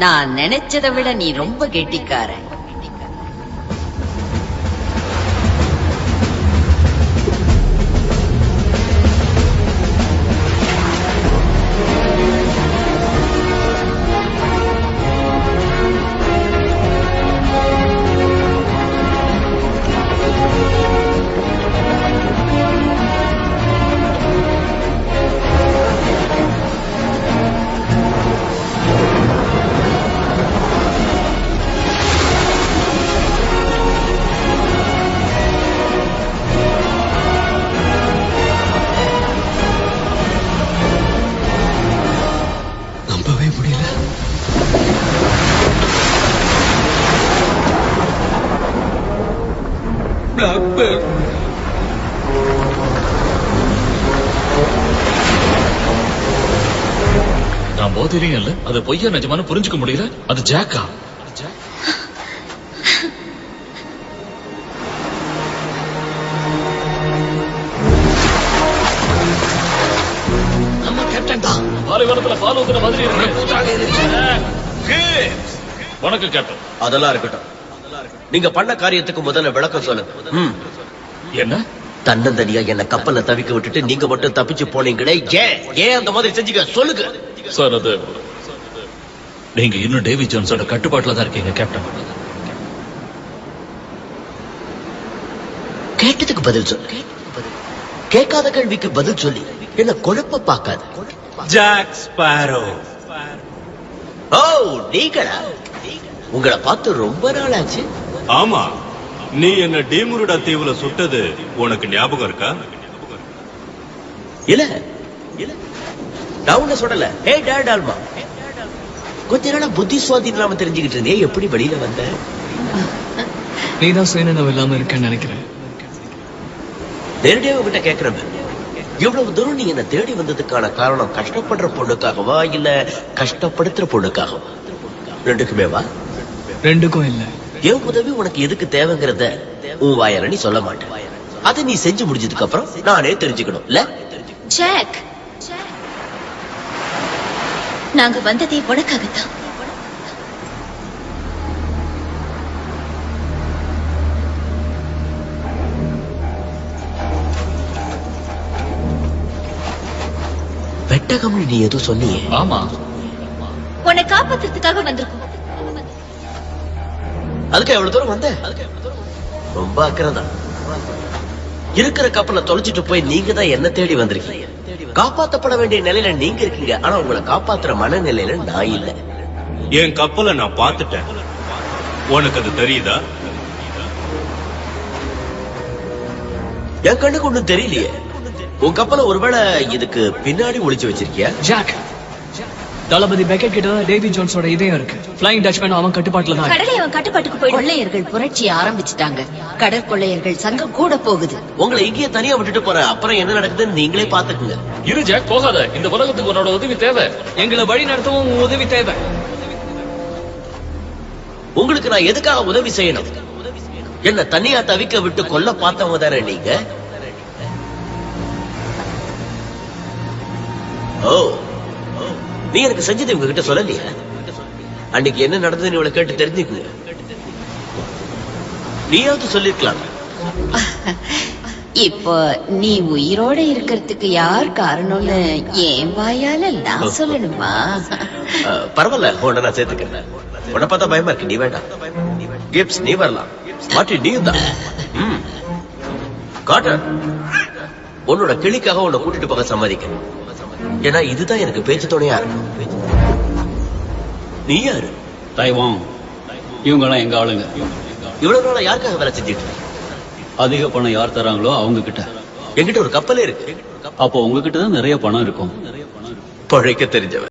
நான் நினைச்சதை விட நீ ரொம்ப கெட்டிக்கார. நான் போதிலையும் இல்ல, அது பொய்யா நிஜமான புரிஞ்சுக்க முடியல. அது ஜாக்கா? நம்ம கேப்டன் தான். பாலைவனத்துல பால் ஊத்துற மாதிரி இருக்கு. வணக்கம் கேப்டன். அதெல்லாம் இருக்கட்டும், நீங்க பண்ண காரியத்துக்கு முதல்ல விளக்கம் சொல்லுங்க. என்ன தன்னந்தனியா என்ன கப்பல்ல தவிக்க விட்டுட்டு நீங்க மட்டும் தப்பிச்சு போனீங்களே, ஏன் அந்த மாதிரி செஞ்சீங்க சொல்லுங்க சார். அது நீங்க இன்னும் டேவி ஜோன்ஸோட கட்டுப்பாட்டுல தான் இருக்கீங்க கேப்டன். கேட்டதுக்கு பதில் சொல்லு, கேட்காத கேள்விக்கு பதில் சொல்லி என்ன குழப்ப பார்க்காத. Jack Sparrow. ஓ, நீங்களா? உங்களை பார்த்து ரொம்ப நாள் ஆச்சு. ஆமா, நீ என்ன டீமுருடா தீவுல சுட்டது உனக்கு ஞாபகம் இருக்கா? இல்ல இல்ல, நான் உன்ன சொல்லல. ஹே டாட் ஆல்மா, கொஞ்ச நாளா புத்தி சுவாதீனம் இல்லாம தெரிஞ்சுக்கிட்டு இருந்தே, எப்படி வெளியில வந்த? நீதான் சுயநலம் இல்லாம இருக்கேன்னு நினைக்கிறேன். நேரடியாக உங்ககிட்ட கேட்கிறேன், இவ்வளவு தூரம் நீ என்ன தேடி வந்ததுக்கான காரணம் கஷ்டப்படுற பொண்ணுக்காகவா இல்ல கஷ்டப்படுத்துற பொண்ணுக்காகவா? ரெண்டுக்குமே வா. ரெண்டுக்கும் இல்ல. என் உதவி உனக்கு எதுக்கு தேவைங்கிறத உன் வாயால நீ சொல்ல மாட்டேன். அதை நீ செஞ்சு முடிஞ்சதுக்கு அப்புறம் நானே தெரிஞ்சுக்கணும் இல்ல? ஜாக், நாங்க வந்ததே உனக்காகத்தான். பெட்டகம்னு நீ எதுவும் சொன்னியே? ஆமா, உன்னை காப்பாத்துறதுக்காக வந்திருக்கோம். அதுக்கு எவ்வளவு தூரம் வந்த? ரொம்ப அக்கறைதான். இருக்கிற கப்பலை தொலைச்சிட்டு போய் நீங்க தான் என்ன தேடி வந்திருக்கீங்க. காப்பாற்றப்பட வேண்டிய நிலையில நீங்க இருக்கீங்க, ஆனா உங்களை காப்பாத்துற மனநிலையில நான் இல்ல. என் கப்பலை நான் பார்த்துட்டேன், உனக்கு அது தெரியுதா? என் கண்ணுக்கு ஒண்ணும் தெரியலையே. உன் கப்பலை ஒருவேளை இதுக்கு பின்னாடி ஒளிச்சு வச்சிருக்கியா? ஜாக், தளபதி பெக்கெட் கிட்ட டேவி ஜோன்ஸோட இதயம் இருக்கு. ஃபிளைங் டச்மேன் அவன் கட்டுப்பாட்டுல தான். கடலை அவன் கட்டுப்பாட்டுக்கு போயிடும். கொள்ளையர்கள் புரட்சியை ஆரம்பிச்சுட்டாங்க. கடற்கொள்ளையர்கள் சங்கம் கூட போகுது. உங்களை இங்கேயே தனியா விட்டுட்டு போற, அப்புறம் என்ன நடக்குதுன்னு நீங்களே பாத்துக்குங்க. இரு ஜாக், போகாத. இந்த உலகத்துக்கு உன்னோட உதவி தேவை. எங்களை வழி நடத்தவும் உன் உதவி தேவை. உங்களுக்கு நான் எதுக்காக உதவி செய்யணும்? என்ன தனியா தவிக்க விட்டு கொல்ல பார்த்தவங்க தானே நீங்க. ஓ, நீ எனக்கு செஞ்சது உங்ககிட்ட சொல்லலையா? அன்னைக்கு என்ன நடந்ததுன்னு இவளை கேட்டு தெரிஞ்சுக்குங்க. நீயாவது சொல்லிருக்கலாம். இப்போ நீ உயிரோட இருக்கிறதுக்கு யார் காரணம்னு என் வாயால நான் சொல்லணுமா? பரவாயில்ல, உன்னை நான் சேர்த்துக்கிறேன். உன்னை பார்த்தா பயமா இருக்கு, நீ வேண்டாம். கிப்ஸ், நீ வரலாம். மாட்டி நீ தான். காட்டர், உன்னோட கிளிக்காக உன்னை கூட்டிட்டு போக சம்மதிக்கிறேன். ஏன்னா இதுதான் எனக்கு பேச்சு துணையா இருக்கும். நீ யாரு? தைவான். இவங்க எல்லாம் எங்க ஆளுங்க. இவ்வளவு நாளா யாருக்காக வேலை செஞ்சுட்டு இருக்க? அதிக பணம் யார் தராங்களோ அவங்க கிட்ட. என்கிட்ட ஒரு கப்பலே இருக்கு. அப்போ உங்ககிட்ட தான் நிறைய பணம் இருக்கும். பழைக்க தெரிஞ்சவன்.